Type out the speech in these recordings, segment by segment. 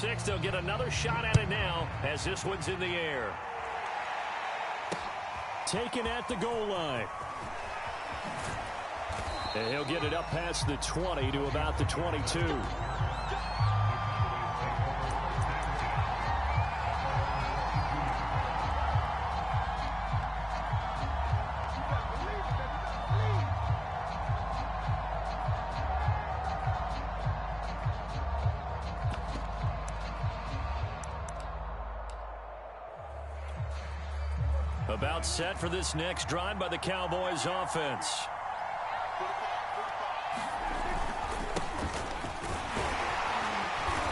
6. They'll get another shot at it now as this one's in the air. Taken at the goal line. And he'll get it up past the 20 to about the 22. About set for this next drive by the Cowboys offense.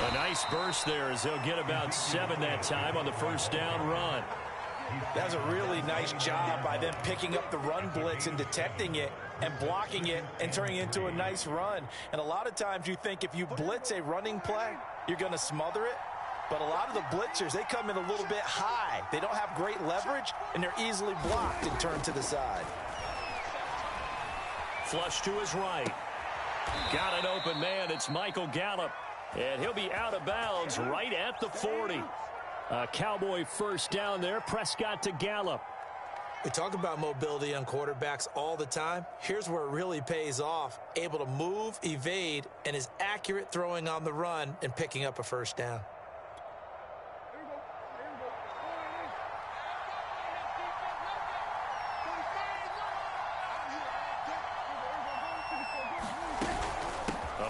A nice burst there as they'll get about 7 that time on the first down run. That was a really nice job by them picking up the run blitz and detecting it and blocking it and turning it into a nice run. And a lot of times you think if you blitz a running play, you're going to smother it. But a lot of the blitzers, they come in a little bit high. They don't have great leverage, and they're easily blocked and turned to the side. Flush to his right. Got an open man. It's Michael Gallup. And he'll be out of bounds right at the 40. A Cowboy first down there. Prescott to Gallup. We talk about mobility on quarterbacks all the time. Here's where it really pays off. Able to move, evade, and is accurate throwing on the run and picking up a first down.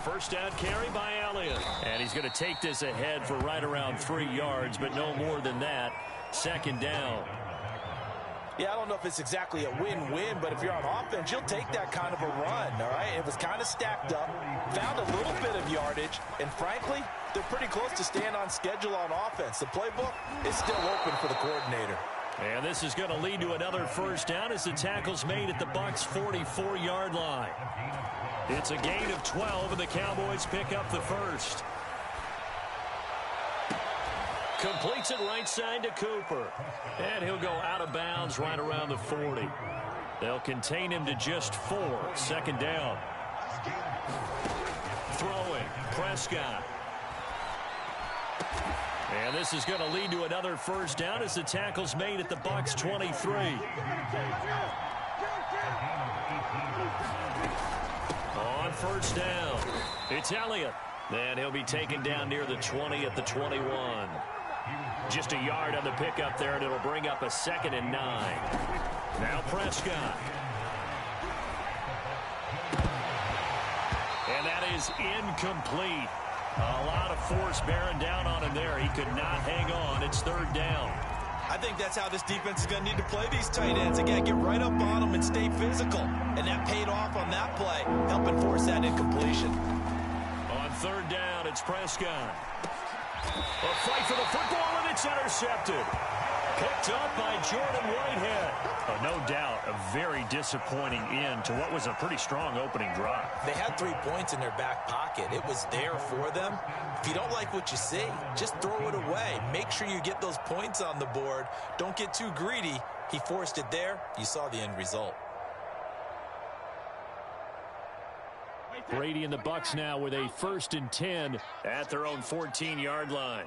First down carry by Elliott. And he's going to take this ahead for right around 3 yards, but no more than that. Second down. Yeah, I don't know if it's exactly a win-win, but if you're on offense, you'll take that kind of a run, all right? It was kind of stacked up, found a little bit of yardage, and frankly, they're pretty close to staying on schedule on offense. The playbook is still open for the coordinator. And this is going to lead to another first down as the tackle's made at the Bucs' 44-yard line. It's a gain of 12, and the Cowboys pick up the first. Completes it right side to Cooper. And he'll go out of bounds right around the 40. They'll contain him to just 4. Second down. Throwing. Prescott. And this is going to lead to another first down as the tackle's made at the Bucs' 23. On first down, it's Elliott. And he'll be taken down near the 20 at the 21. Just a yard on the pickup there, and it'll bring up a 2nd and 9. Now Prescott. And that is incomplete. A lot of force bearing down on him there. He could not hang on. It's third down. I think that's how this defense is going to need to play these tight ends. Again, get right up on them and stay physical. And that paid off on that play, helping force that incompletion. On third down, it's Prescott. A fight for the football, and it's intercepted. Picked up by Jordan Whitehead. No doubt a very disappointing end to what was a pretty strong opening drive. They had 3 points in their back pocket. It was there for them. If you don't like what you see, just throw it away. Make sure you get those points on the board. Don't get too greedy. He forced it there. You saw the end result. Brady and the Bucs now with a 1st and 10 at their own 14-yard line.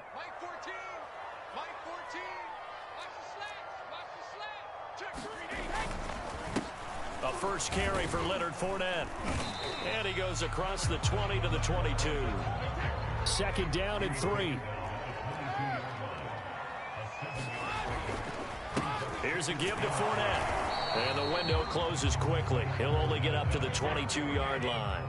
A first carry for Leonard Fournette. And he goes across the 20 to the 22. Second down and 3. Here's a give to Fournette. And the window closes quickly. He'll only get up to the 22-yard line.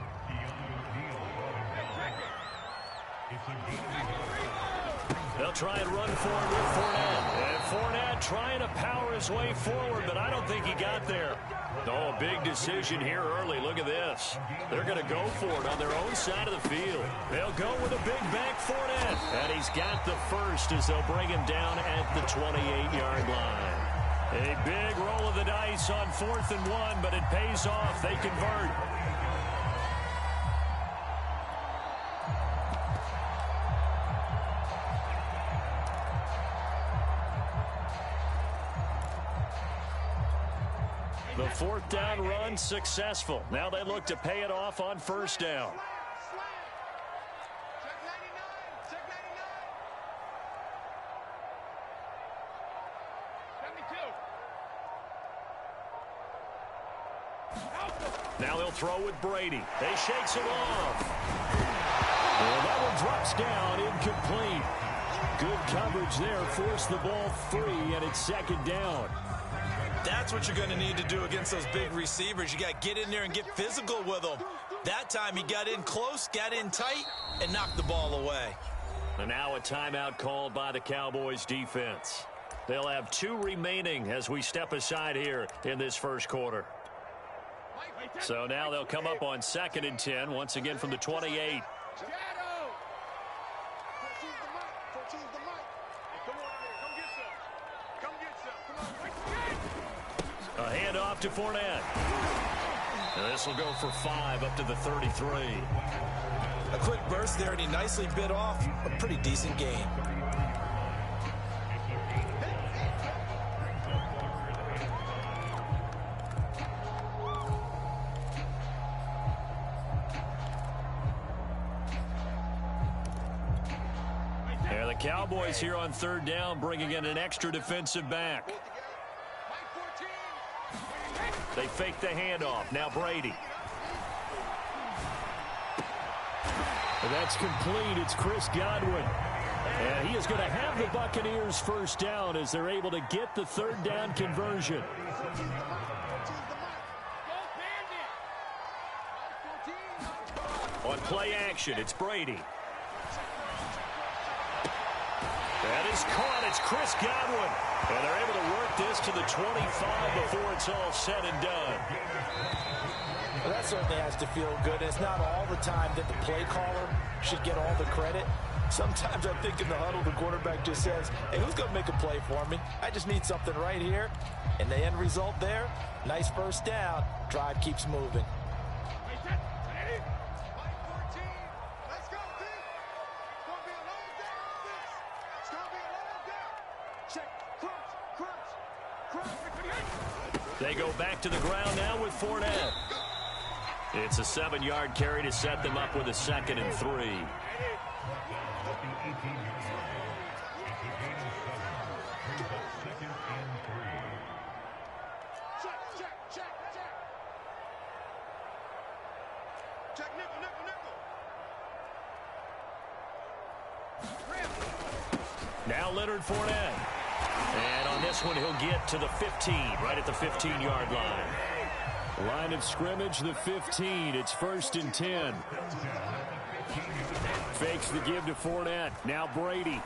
They'll try and run forward with Fournette. And Fournette trying to power his way forward, but I don't think he got there. Oh, a big decision here early. Look at this. They're going to go for it on their own side of the field. They'll go with a big back Fournette. And he's got the first as they'll bring him down at the 28-yard line. A big roll of the dice on 4th and 1, but it pays off. They convert. The 4th down run successful. Now they look to pay it off on first down. Now he'll throw with Brady. They shakes it off. Well, that one drops down, incomplete. Good coverage there, forced the ball free, and it's second down. That's what you're going to need to do against those big receivers. You got to get in there and get physical with them. That time he got in close, got in tight, and knocked the ball away. And now a timeout called by the Cowboys defense. They'll have 2 remaining as we step aside here in this first quarter. So now they'll come up on 2nd and 10, once again from the 28. A handoff to Fournette. And this will go for 5 up to the 33. A quick burst there, and he nicely bit off a pretty decent gain. And the Cowboys here on 3rd down, bringing in an extra defensive back. They fake the handoff. Now Brady. And that's complete. It's Chris Godwin. And he is going to have the Buccaneers first down as they're able to get the 3rd down conversion. On play action, it's Brady. That is caught. It's Chris Godwin. And they're able to work this to the 25 before it's all said and done. Well, that certainly has to feel good. It's not all the time that the play caller should get all the credit. Sometimes I think in the huddle, the quarterback just says, hey, who's going to make a play for me? I just need something right here. And the end result there, nice first down. Drive keeps moving. They go back to the ground now with Fournette. It's a 7-yard carry to set them up with a 2nd and 3. Now Leonard Fournette. And on this one, he'll get to the 15, right at the 15-yard line. Line of scrimmage, the 15. It's 1st and 10. Fakes the give to Fournette. Now Brady.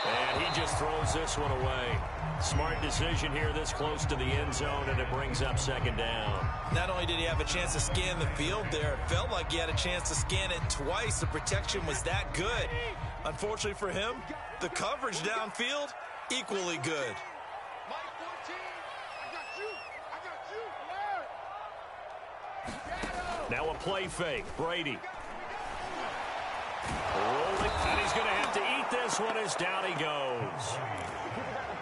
And he just throws this one away. Smart decision here this close to the end zone, and it brings up 2nd down. Not only did he have a chance to scan the field there, it felt like he had a chance to scan it twice. The protection was that good. Unfortunately for him, the coverage downfield, equally good. Now a play fake. Brady. Rolling, and he's going to have to eat this one as down he goes.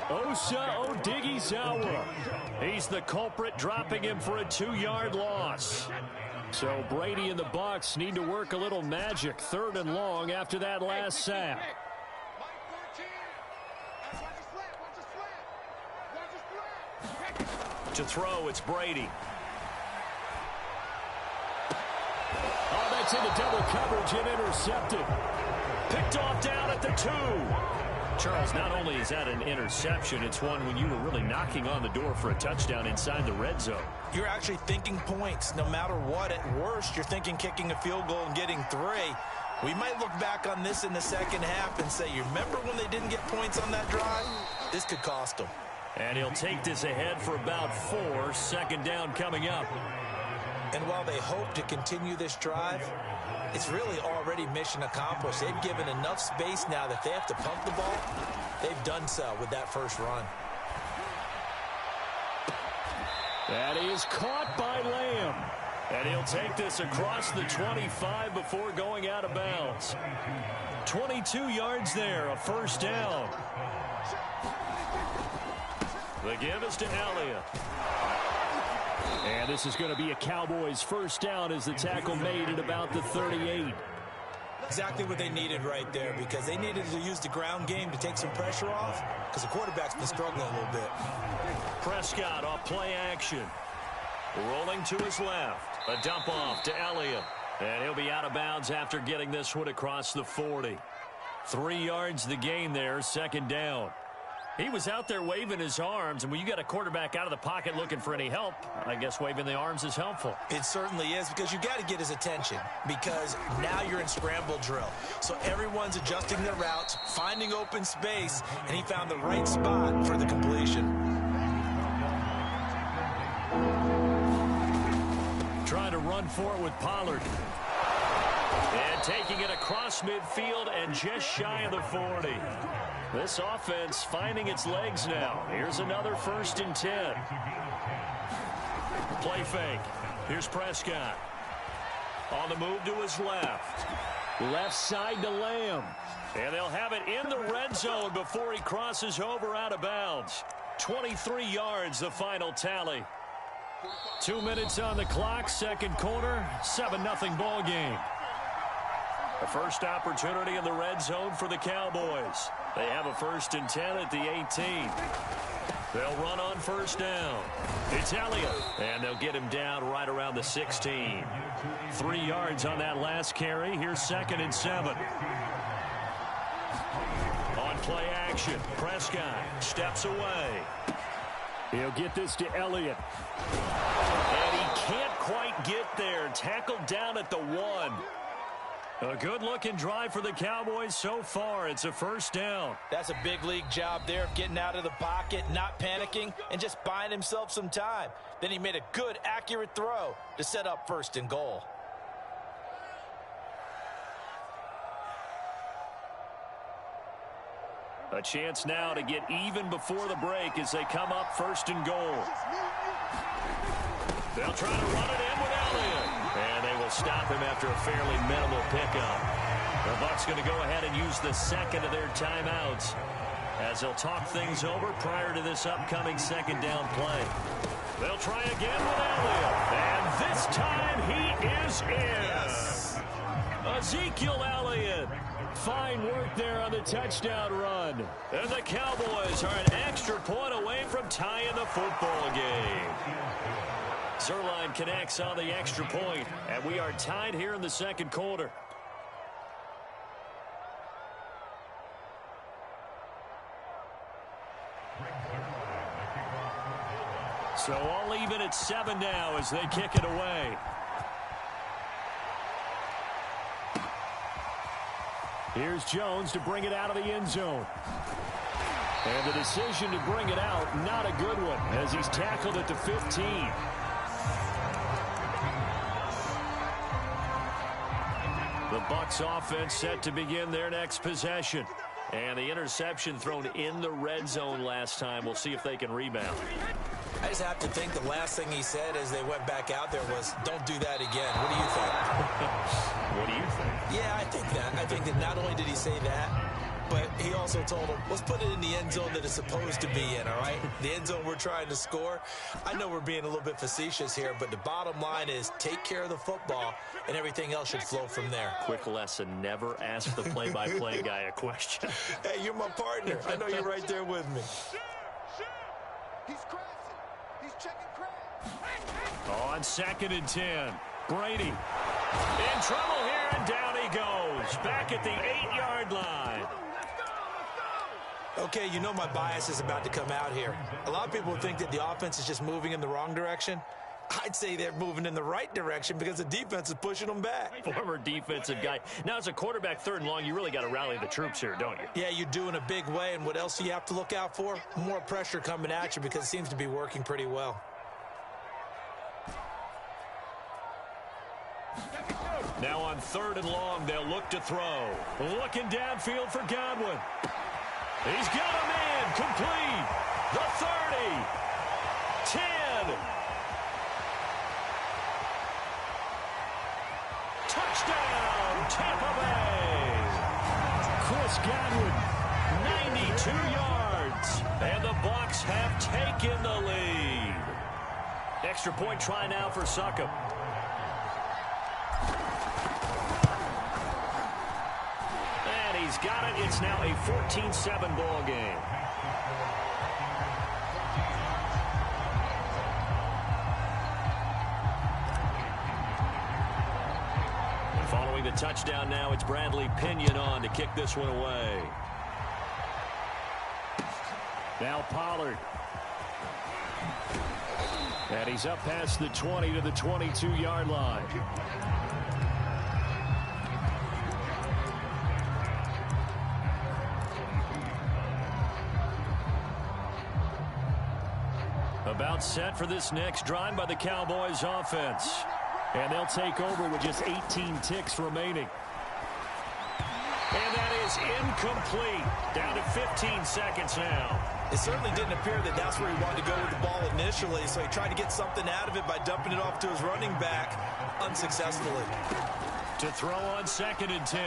Osa Odighizuwa. He's the culprit, dropping him for a 2-yard loss. So Brady and the Bucs need to work a little magic. 3rd and long after that last sack. To throw, it's Brady. Oh, that's into double coverage and intercepted. Picked off down at the 2. Charles, not only is that an interception, it's one when you were really knocking on the door for a touchdown inside the red zone. You're actually thinking points. No matter what, at worst, you're thinking kicking a field goal and getting 3. We might look back on this in the second half and say, you remember when they didn't get points on that drive? This could cost them. And he'll take this ahead for about 4. 2nd down coming up. And while they hope to continue this drive, it's really already mission accomplished. They've given enough space now that they have to pump the ball. They've done so with that first run. That is caught by Lamb. And he'll take this across the 25 before going out of bounds. 22 yards there, a 1st down. The give is to Elliott. And this is going to be a Cowboys 1st down as the tackle made at about the 38. Exactly what they needed right there, because they needed to use the ground game to take some pressure off, because the quarterback's been struggling a little bit. Prescott off play action. Rolling to his left. A dump off to Elliott. And he'll be out of bounds after getting this one across the 40. 3 yards the gain there, second down. He was out there waving his arms, and when you got a quarterback out of the pocket looking for any help, I guess waving the arms is helpful. It certainly is, because you got to get his attention, because now you're in scramble drill. So everyone's adjusting their routes, finding open space, and he found the right spot for the completion. Trying to run for it with Pollard. And taking it across midfield and just shy of the 40. This offense finding its legs now. Here's another 1st and 10. Play fake. Here's Prescott. On the move to his left. Left side to Lamb. And they'll have it in the red zone before he crosses over out of bounds. 23 yards, the final tally. 2 minutes on the clock, second quarter, 7-0 ball game. The first opportunity in the red zone for the Cowboys. They have a 1st and 10 at the 18. They'll run on first down. It's Elliott, and they'll get him down right around the 16. 3 yards on that last carry. Here's 2nd and 7. On play action, Prescott steps away. He'll get this to Elliott. And he can't quite get there. Tackled down at the 1. A good-looking drive for the Cowboys so far. It's a 1st down. That's a big league job there of getting out of the pocket, not panicking, and just buying himself some time. Then he made a good, accurate throw to set up 1st and goal. A chance now to get even before the break as they come up 1st and goal. They'll try to run it in with Elliott. And they will stop him after a fairly minimal pickup. The Bucs going to go ahead and use the 2nd of their timeouts as they'll talk things over prior to this upcoming 2nd down play. They'll try again with Elliott. And this time he is in. Yes. Ezekiel Elliott. Fine work there on the touchdown run. And the Cowboys are an extra point away from tying the football game. Zerline connects on the extra point, and we are tied here in the second quarter. So all even at 7 now as they kick it away. Here's Jones to bring it out of the end zone. And the decision to bring it out, not a good one, as he's tackled at the 15. The Bucs offense set to begin their next possession. And the interception thrown in the red zone last time. We'll see if they can rebound. I just have to think the last thing he said as they went back out there was, don't do that again. What do you think? What do you think? Yeah, I think that. I think that not only did he say that, but he also told him, let's put it in the end zone that it's supposed to be in, all right? The end zone we're trying to score. I know we're being a little bit facetious here, but the bottom line is take care of the football, and everything else should flow from there. Quick lesson, never ask the play-by-play guy a question. Hey, you're my partner. I know you're right there with me. He's crashing. He's checking crash. On 2nd and 10, Brady in trouble here, and down he goes. Back at the 8-yard line. Okay, you know my bias is about to come out here. A lot of people think that the offense is just moving in the wrong direction. I'd say they're moving in the right direction because the defense is pushing them back. Former defensive guy. Now, as a quarterback 3rd and long, you really got to rally the troops here, don't you? Yeah, you do in a big way. And what else do you have to look out for? More pressure coming at you because it seems to be working pretty well. Now on 3rd and long, they'll look to throw. Looking downfield for Godwin. He's got him in. Complete. The 30. 10. Touchdown, Tampa Bay. Chris Godwin, 92 yards. And the Bucs have taken the lead. Extra point try now for Succop. He's got it. It's now a 14-7 ball game. And following the touchdown now, it's Bradley Pinion on to kick this one away. Now Pollard. And he's up past the 20 to the 22-yard line. About set for this next drive by the Cowboys offense. And they'll take over with just 18 ticks remaining. And that is incomplete. Down to 15 seconds now. It certainly didn't appear that that's where he wanted to go with the ball initially, so he tried to get something out of it by dumping it off to his running back unsuccessfully. To throw on 2nd and 10.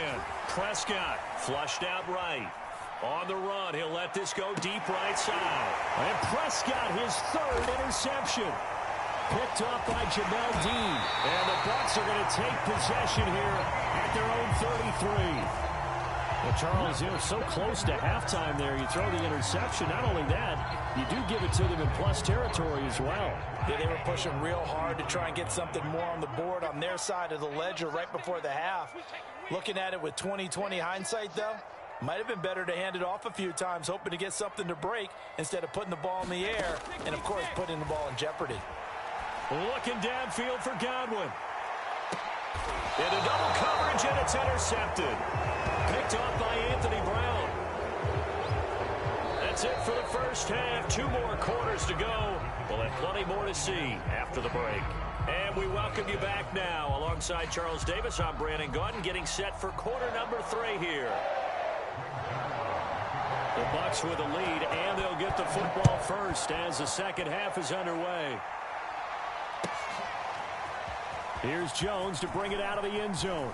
Prescott flushed out right. On the run, he'll let this go deep right side. And Prescott, his 3rd interception. Picked up by Jamel Dean. And the Bucs are going to take possession here at their own 33. Well, Charles, you're so close to halftime there. You throw the interception. Not only that, you do give it to them in plus territory as well. Yeah, they were pushing real hard to try and get something more on the board on their side of the ledger right before the half. Looking at it with 20/20 hindsight, though, might have been better to hand it off a few times, hoping to get something to break instead of putting the ball in the air and, of course, putting the ball in jeopardy. Looking downfield for Godwin. Into double coverage, and it's intercepted. Picked off by Anthony Brown. That's it for the first half. 2 more quarters to go. We'll have plenty more to see after the break. And we welcome you back now. Alongside Charles Davis, I'm Brandon Gaudin, getting set for quarter number 3 here. The Bucs with a lead, and they'll get the football first as the second half is underway. Here's Jones to bring it out of the end zone.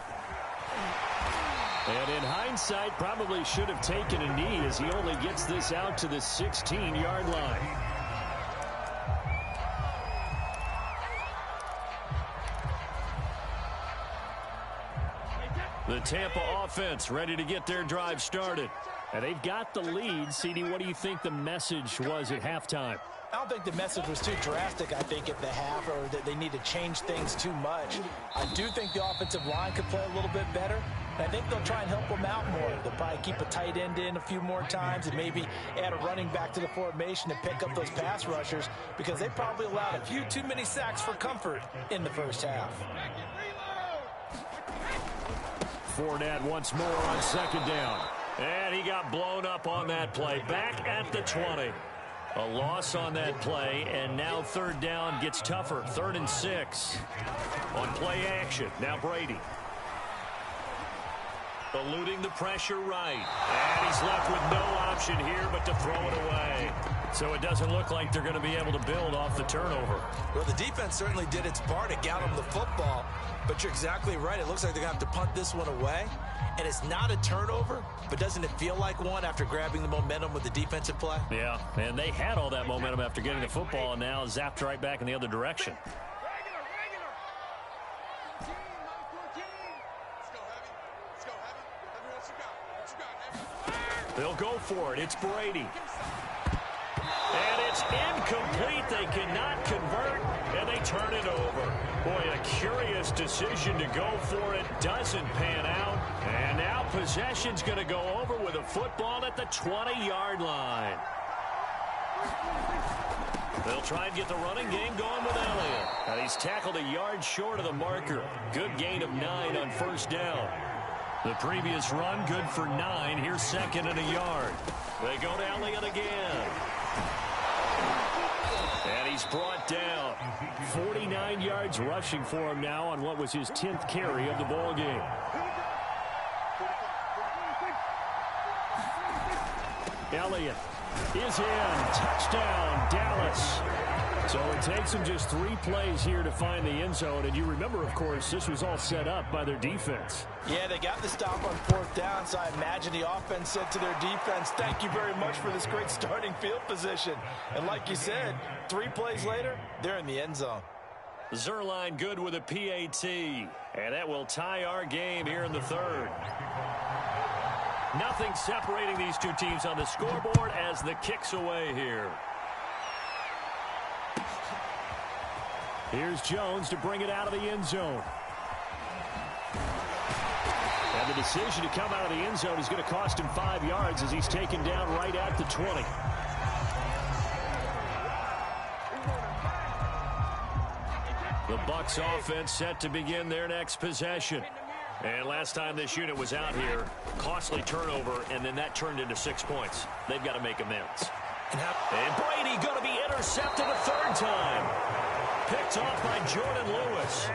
And in hindsight, probably should have taken a knee as he only gets this out to the 16-yard line. The Tampa offense ready to get their drive started. And they've got the lead. CD, what do you think the message was at halftime? I don't think the message was too drastic, I think, at the half, or that they need to change things too much. I do think the offensive line could play a little bit better. And I think they'll try and help them out more. They'll probably keep a tight end in a few more times and maybe add a running back to the formation to pick up those pass rushers, because they probably allowed a few too many sacks for comfort in the first half. Fournette once more on 2nd down. And he got blown up on that play. Back at the 20. A loss on that play, and now 3rd down gets tougher. 3rd and 6. On play action, now Brady. Eluding the pressure right. And he's left with no option here but to throw it away. So it doesn't look like they're going to be able to build off the turnover. Well, the defense certainly did its part to get them the football, but you're exactly right. It looks like they're going to have to punt this one away. And it's not a turnover, but doesn't it feel like one after grabbing the momentum with the defensive play? Yeah, and they had all that momentum after getting the football, and now zapped right back in the other direction. They'll go for it. It's Brady. And it's incomplete. They cannot convert, and they turn it over. Boy, a curious decision to go for it. Doesn't pan out. And now possession's going to go over with a football at the 20-yard line. They'll try and get the running game going with Elliott. And he's tackled a yard short of the marker. Good gain of 9 on 1st down. The previous run, good for 9. Here's 2nd and a yard. They go to Elliott again. And he's brought down. 49 yards rushing for him now on what was his 10th carry of the ball game. Elliott is in. Touchdown, Dallas. So it takes them just 3 plays here to find the end zone. And you remember, of course, this was all set up by their defense. Yeah, they got the stop on 4th down, so I imagine the offense said to their defense, thank you very much for this great starting field position. And like you said, 3 plays later, they're in the end zone. Zerline good with a PAT. And that will tie our game here in the 3rd. Nothing separating these two teams on the scoreboard as the kick's away here. Here's Jones to bring it out of the end zone. And the decision to come out of the end zone is going to cost him 5 yards as he's taken down right at the 20. The Bucs offense set to begin their next possession. And last time this unit was out here, costly turnover, and then that turned into 6 points. They've got to make amends. And Brady going to be intercepted a third time. Picked off by Jordan Lewis.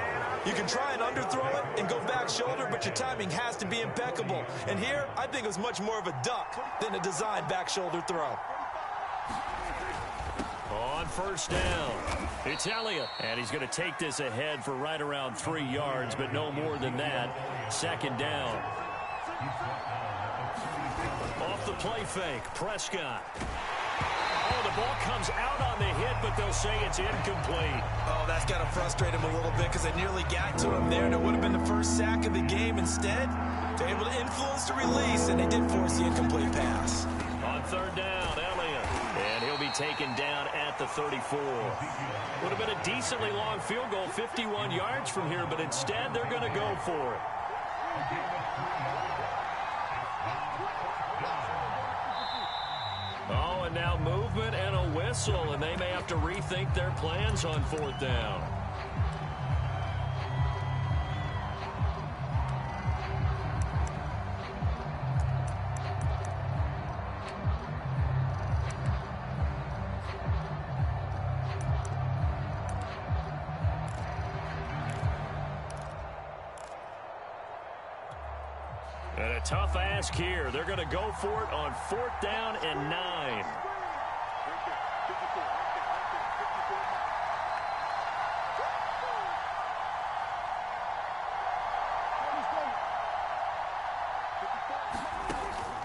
You can try and underthrow it and go back shoulder, but your timing has to be impeccable. And here, I think it was much more of a duck than a designed back shoulder throw. On first down, it's Elliott. And he's going to take this ahead for right around 3 yards, but no more than that. Second down. Off the play fake, Prescott. Oh, the ball comes out on the hit, but they'll say it's incomplete. Oh, that's got to frustrate him a little bit because they nearly got to him there, and it would have been the first sack of the game. Instead, they're able to influence the release, and they did force the incomplete pass. On third down, Elliott. And he'll be taken down at the 34. Would have been a decently long field goal, 51 yards from here, but instead they're going to go for it. Oh, and now movement and a whistle, and they may have to rethink their plans on fourth down. And a tough ask here. They're going to go for it on fourth down and 9.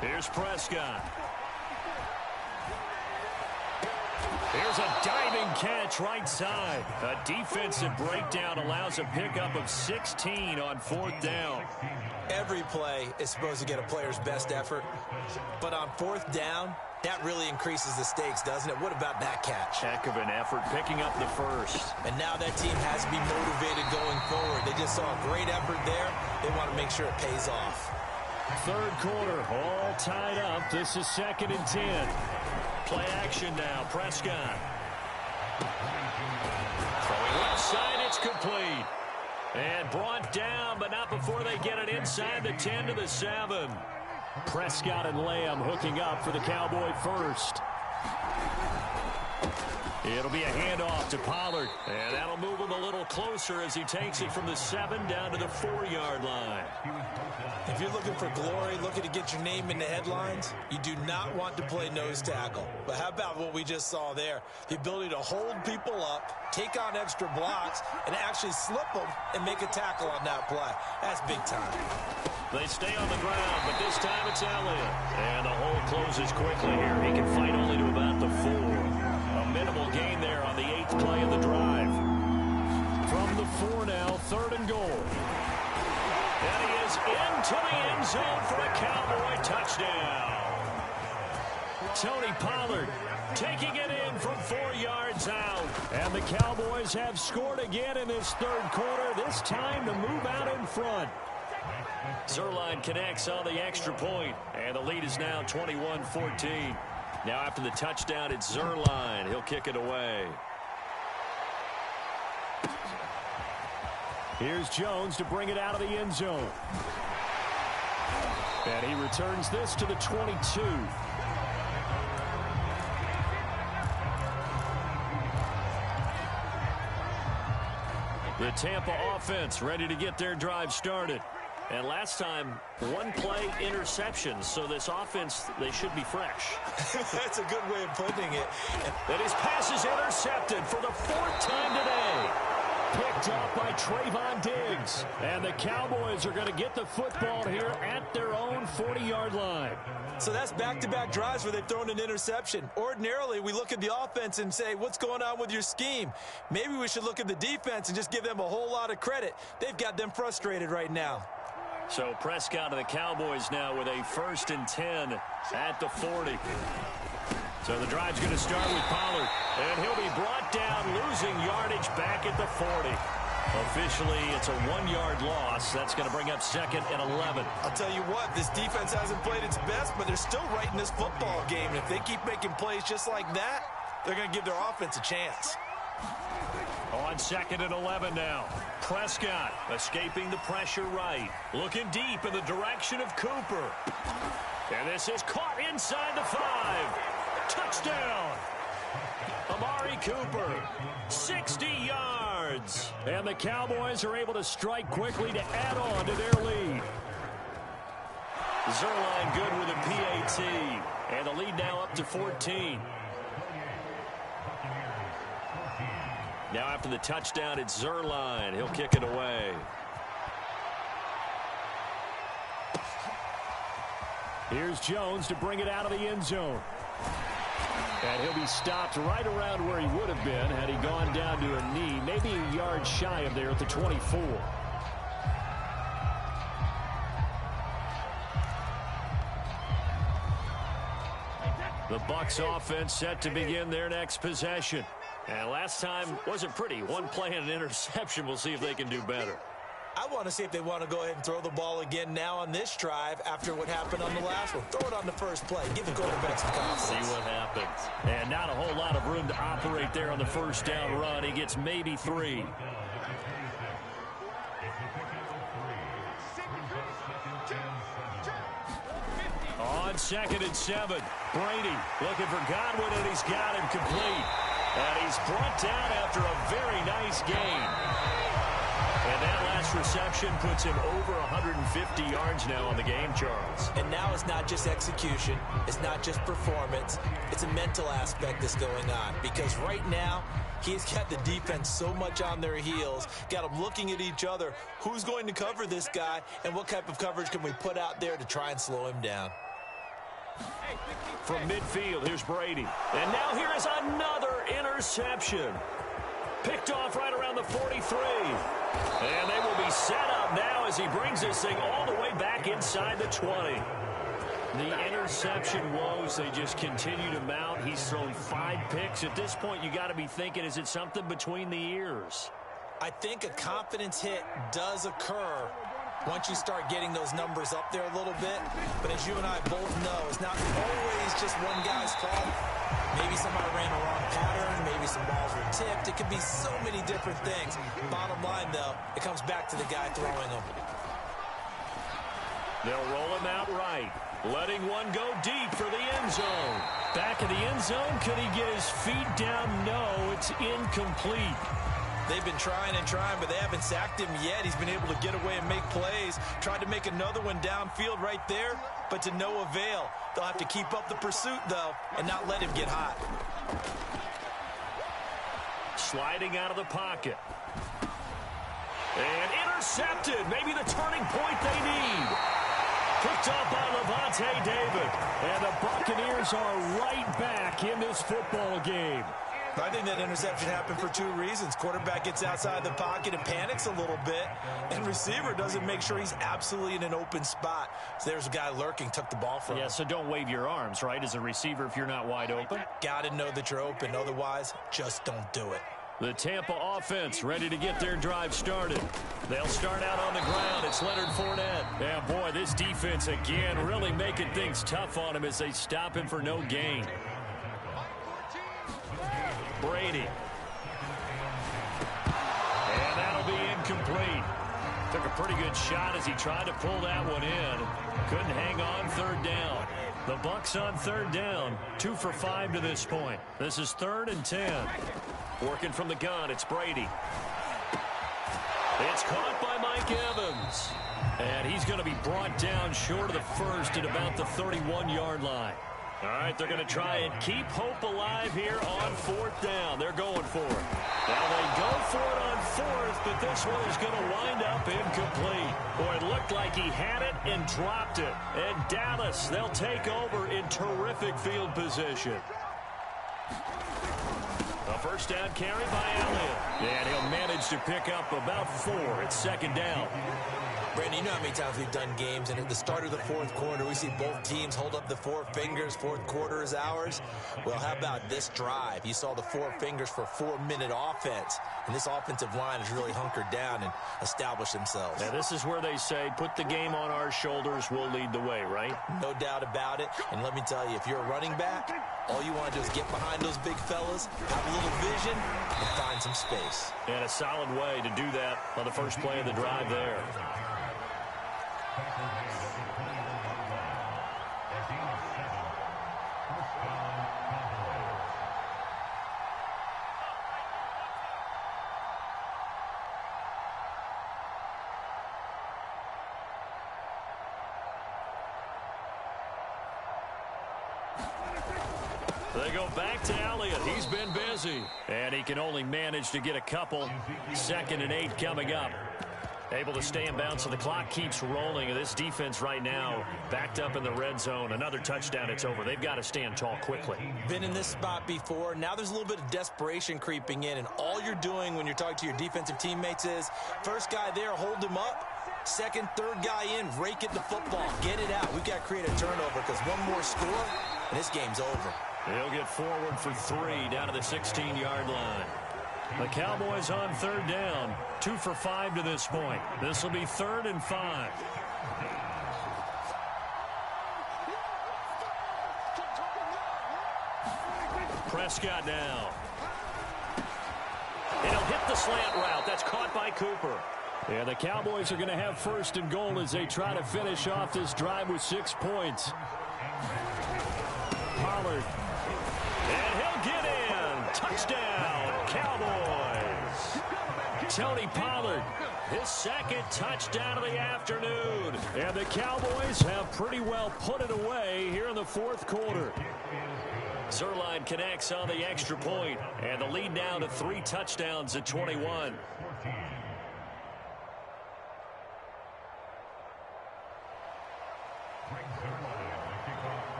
Here's Prescott. Here's a diving catch right side. A defensive breakdown allows a pickup of 16 on fourth down. Every play is supposed to get a player's best effort, but on fourth down, that really increases the stakes, doesn't it? What about that catch? Heck of an effort, picking up the first. And now that team has to be motivated going forward. They just saw a great effort there. They want to make sure it pays off. Third quarter, all tied up. This is 2nd and 10. Play action now, Prescott. Throwing left side, it's complete. And brought down, but not before they get it inside the 10 to the 7. Prescott and Lamb hooking up for the Cowboy first. It'll be a handoff to Pollard, and that'll move him a little closer as he takes it from the 7 down to the 4-yard line. If you're looking for glory, looking to get your name in the headlines, you do not want to play nose tackle. But how about what we just saw there? The ability to hold people up, take on extra blocks, and actually slip them and make a tackle on that play. That's big time. They stay on the ground, but this time it's Elliott. And the hole closes quickly here. He can fight only to about the 4. A minimal gain there on the 8th play of the drive. From the 4 now, 3rd and goal. And he is into the end zone for a Cowboy touchdown. Tony Pollard taking it in from 4 yards out. And the Cowboys have scored again in this third quarter, this time to move out in front. Zerline connects on the extra point, and the lead is now 21-14. Now after the touchdown, it's Zerline. He'll kick it away. Here's Jones to bring it out of the end zone. And he returns this to the 22. The Tampa offense ready to get their drive started. And last time, 1 play interception. So this offense, they should be fresh. That's a good way of putting it. And his pass is intercepted for the 4th time today. Picked up by Trayvon Diggs. And the Cowboys are going to get the football here at their own 40-yard line. So that's back-to-back drives where they've thrown an interception. Ordinarily, we look at the offense and say, what's going on with your scheme? Maybe we should look at the defense and just give them a whole lot of credit. They've got them frustrated right now. So Prescott and the Cowboys now with a 1st and 10 at the 40. So the drive's going to start with Pollard. And he'll be brought down, losing yardage back at the 40. Officially, it's a 1-yard loss. That's going to bring up 2nd and 11. I'll tell you what, this defense hasn't played its best, but they're still right in this football game. And if they keep making plays just like that, they're going to give their offense a chance. On 2nd and 11 now. Prescott escaping the pressure right. Looking deep in the direction of Cooper. And this is caught inside the 5. Touchdown. Amari Cooper, 60 yards. And the Cowboys are able to strike quickly to add on to their lead. Zerline good with a PAT. And the lead now up to 14. Now after the touchdown, it's Zerline. He'll kick it away. Here's Jones to bring it out of the end zone. And he'll be stopped right around where he would have been had he gone down to a knee, maybe a yard shy of there at the 24. The Bucs offense set to begin their next possession. And last time wasn't pretty. One play and an interception. We'll see if they can do better. I want to see if they want to go ahead and throw the ball again now on this drive after what happened on the last one. Throw it on the first play. Give the quarterback some confidence. See what happens. And not a whole lot of room to operate there on the first down run. He gets maybe 3. On 2nd and 7, Brady looking for Godwin, and he's got him complete. And he's brought down after a very nice gain. And that last reception puts him over 150 yards now on the game, Charles. And now it's not just execution. It's not just performance. It's a mental aspect that's going on. Because right now, he's got the defense so much on their heels, got them looking at each other. Who's going to cover this guy, and what type of coverage can we put out there to try and slow him down? From midfield, here's Brady. And now here is another interception. Picked off right around the 43. And they will be set up now as he brings this thing all the way back inside the 20. The interception woes, they just continue to mount. He's thrown 5 picks. At this point, you got to be thinking, is it something between the ears? I think a confidence hit does occur once you start getting those numbers up there a little bit. But as you and I both know, it's not always just one guy's fault. Maybe somebody ran a wrong pattern. Maybe some balls were tipped. It could be so many different things. Bottom line, though, it comes back to the guy throwing them. They'll roll him out right. Letting one go deep for the end zone. Back in the end zone. Could he get his feet down? No, it's incomplete. They've been trying and trying, but they haven't sacked him yet. He's been able to get away and make plays. Tried to make another one downfield right there, but to no avail. They'll have to keep up the pursuit, though, and not let him get hot. Sliding out of the pocket. And intercepted. Maybe the turning point they need. Picked off by Levante David. And the Buccaneers are right back in this football game. I think that interception happened for 2 reasons. Quarterback gets outside the pocket and panics a little bit, and receiver doesn't make sure he's absolutely in an open spot. So there's a guy lurking, took the ball from him. Yeah, so don't wave your arms, right, as a receiver if you're not wide open. Got to know that you're open. Otherwise, just don't do it. The Tampa offense ready to get their drive started. They'll start out on the ground. It's Leonard Fournette. Yeah, boy, this defense again really making things tough on him as they stop him for no gain. Brady. And that'll be incomplete. Took a pretty good shot as he tried to pull that one in. Couldn't hang on 3rd down. The Bucs on 3rd down. 2 for 5 to this point. This is 3rd and 10. Working from the gun, it's Brady. It's caught by Mike Evans. And he's going to be brought down short of the first at about the 31-yard line. All right, they're going to try and keep hope alive here on 4th down. They're going for it. Now they go for it on 4th, but this one is going to wind up incomplete. Boy, it looked like he had it and dropped it. And Dallas, they'll take over in terrific field position. A first down carry by Allen. And he'll manage to pick up about 4 at 2nd down. Brandon, you know how many times we've done games, and at the start of the fourth quarter, we see both teams hold up the four fingers. Fourth quarter is ours. Well, how about this drive? You saw the four fingers for 4-minute offense, and this offensive line has really hunkered down and established themselves. Yeah, this is where they say, put the game on our shoulders, we'll lead the way, right? No doubt about it. And let me tell you, if you're a running back, all you want to do is get behind those big fellas, have a little vision, and find some space. And a solid way to do that on the first play of the drive there. They go back to Elliott. He's been busy. And he can only manage to get a couple. 2nd and 8 coming up. Able to stay in bounds, so the clock keeps rolling. This defense right now backed up in the red zone. Another touchdown, it's over. They've got to stand tall quickly. Been in this spot before. Now there's a little bit of desperation creeping in, and all you're doing when you're talking to your defensive teammates is first guy there, hold him up. Second, third guy in, rake at the football. Get it out. We've got to create a turnover because one more score, and this game's over. He'll get forward for 3 down to the 16-yard line. The Cowboys on 3rd down. 2 for 5 to this point. This will be 3rd and 5. Prescott now. And he'll hit the slant route. That's caught by Cooper. And the Cowboys are going to have 1st and goal as they try to finish off this drive with 6 points. Pollard. And he'll get in. Touchdown, Cowboys. Tony Pollard, his 2nd touchdown of the afternoon. And the Cowboys have pretty well put it away here in the 4th quarter. Zerline connects on the extra point, and the lead now to 3 touchdowns at 21.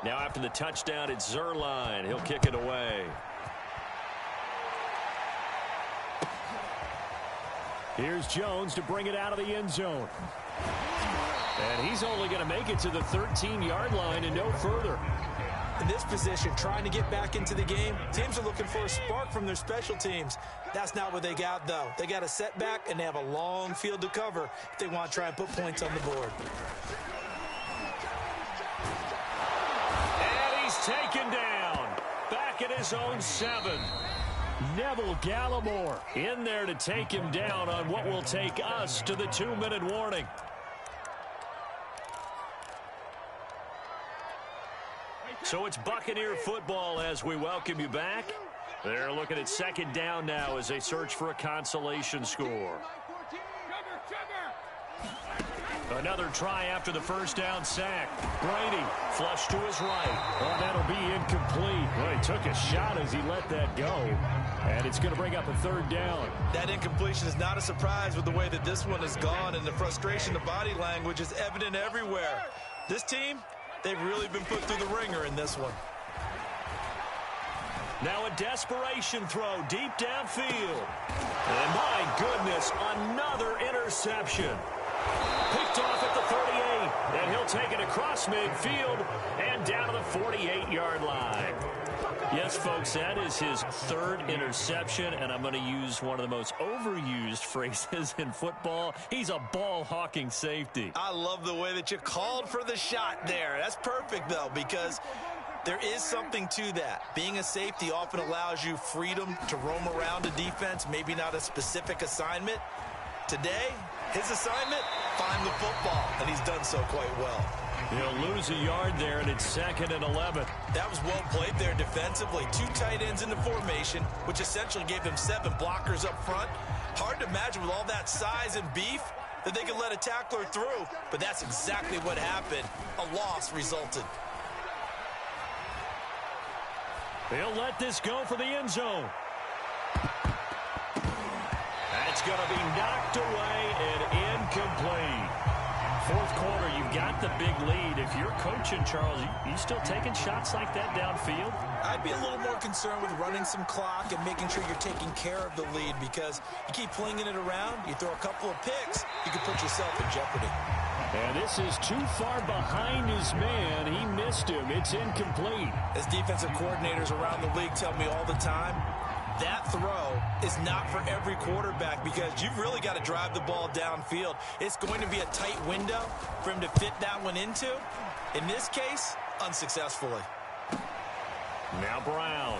Now after the touchdown, it's Zerline. He'll kick it away. Here's Jones to bring it out of the end zone. And he's only going to make it to the 13-yard line and no further. In this position, trying to get back into the game, teams are looking for a spark from their special teams. That's not what they got, though. They got a setback, and they have a long field to cover if they want to try and put points on the board. Taken down back at his own 7. Neville Gallimore in there to take him down on what will take us to the 2-minute warning. So it's Buccaneer football as we welcome you back. They're looking at 2nd down now as they search for a consolation score. Another try after the 1st down sack. Brady flush to his right. Oh, that'll be incomplete. Well, he took a shot as he let that go. And it's going to bring up a 3rd down. That incompletion is not a surprise with the way that this one has gone, and the frustration, the body language is evident everywhere. This team, they've really been put through the ringer in this one. Now a desperation throw deep downfield. And my goodness, another interception. Picked off at the 38, and he'll take it across midfield and down to the 48-yard line. Yes, folks, that is his 3rd interception, and I'm going to use one of the most overused phrases in football. He's a ball-hawking safety. I love the way that you called for the shot there. That's perfect, though, because there is something to that. Being a safety often allows you freedom to roam around a defense, maybe not a specific assignment. Today, his assignment, find the football, and he's done so quite well. He'll lose a yard there, and it's 2nd and 11. That was well played there defensively. 2 tight ends in the formation, which essentially gave them 7 blockers up front. Hard to imagine with all that size and beef that they could let a tackler through, but that's exactly what happened. A loss resulted. He'll let this go for the end zone. That's going to be knocked away and incomplete. 4th quarter, you've got the big lead. If you're coaching, Charles, you still taking shots like that downfield? I'd be a little more concerned with running some clock and making sure you're taking care of the lead, because you keep flinging it around, you throw a couple of picks, you can put yourself in jeopardy. And this is too far behind his man. He missed him. It's incomplete. As defensive coordinators around the league tell me all the time, that throw is not for every quarterback, because you've really got to drive the ball downfield. It's going to be a tight window for him to fit that one into. In this case, unsuccessfully. Now Brown.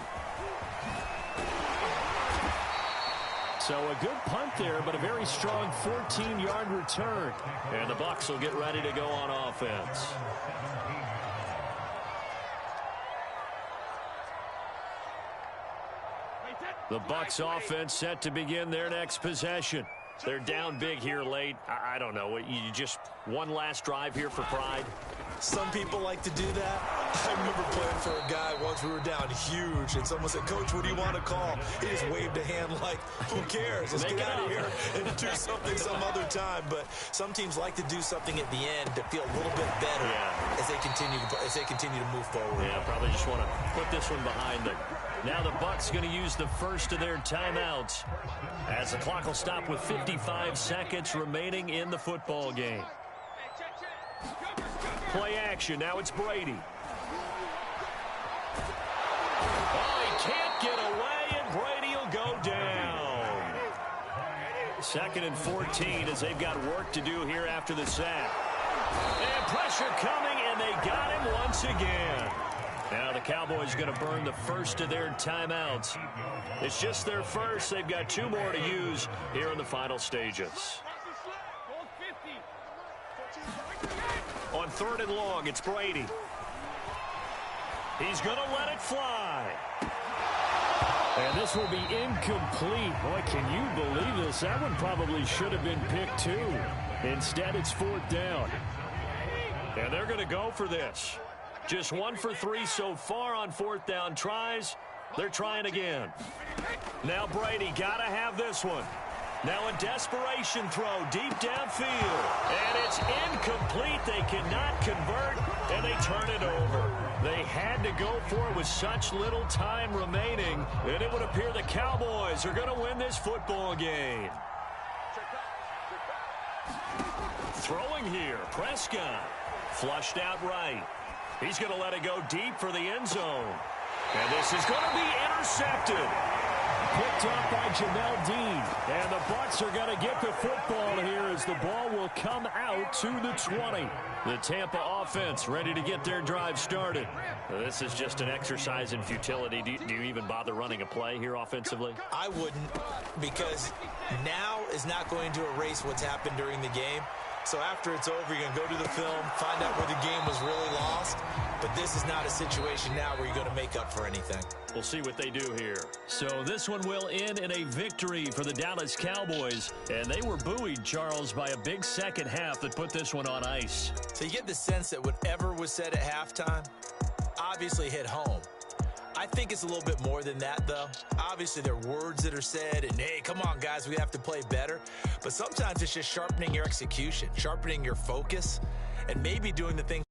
So a good punt there, but a very strong 14-yard return. And the Bucs will get ready to go on offense. The Bucs offense set to begin their next possession. They're down big here late. I don't know. You just one last drive here for pride? Some people like to do that. I remember playing for a guy once. We were down huge, and someone said, "Coach, what do you want to call?" He just waved a hand like, who cares? Let's get out of here and do something some other time. But some teams like to do something at the end to feel a little bit better as they continue to move forward. Yeah, probably just want to put this one behind them. Now the Bucs going to use the first of their timeouts, as the clock will stop with 55 seconds remaining in the football game. Play action. Now it's Brady. Oh, he can't get away, and Brady will go down. 2nd and 14 as they've got work to do here after the sack. And pressure coming, and they got him once again. Now the Cowboys going to burn the first of their timeouts. It's just their first. They've got 2 more to use here in the final stages. On 3rd and long, it's Brady. He's going to let it fly. And this will be incomplete. Boy, can you believe this? That one probably should have been picked too. Instead, it's 4th down. And they're going to go for this. Just 1 for 3 so far on 4th down tries. They're trying again. Now Brady got to have this one. Now a desperation throw deep downfield. And it's incomplete. They cannot convert, and they turn it over. They had to go for it with such little time remaining, and it would appear the Cowboys are going to win this football game. Throwing here, Prescott. Flushed out right. He's going to let it go deep for the end zone. And this is going to be intercepted. Picked up by Jamel Dean. And the Bucs are going to get the football here as the ball will come out to the 20. The Tampa offense ready to get their drive started. This is just an exercise in futility. Do you even bother running a play here offensively? I wouldn't, because now is not going to erase what's happened during the game. So after it's over, you're going to go to the film, find out where the game was really lost. But this is not a situation now where you're going to make up for anything. We'll see what they do here. So this one will end in a victory for the Dallas Cowboys. And they were buoyed, Charles, by a big second half that put this one on ice. So you get the sense that whatever was said at halftime obviously hit home. I think it's a little bit more than that, though. Obviously, there are words that are said, and, hey, come on, guys, we have to play better. But sometimes it's just sharpening your execution, sharpening your focus, and maybe doing the things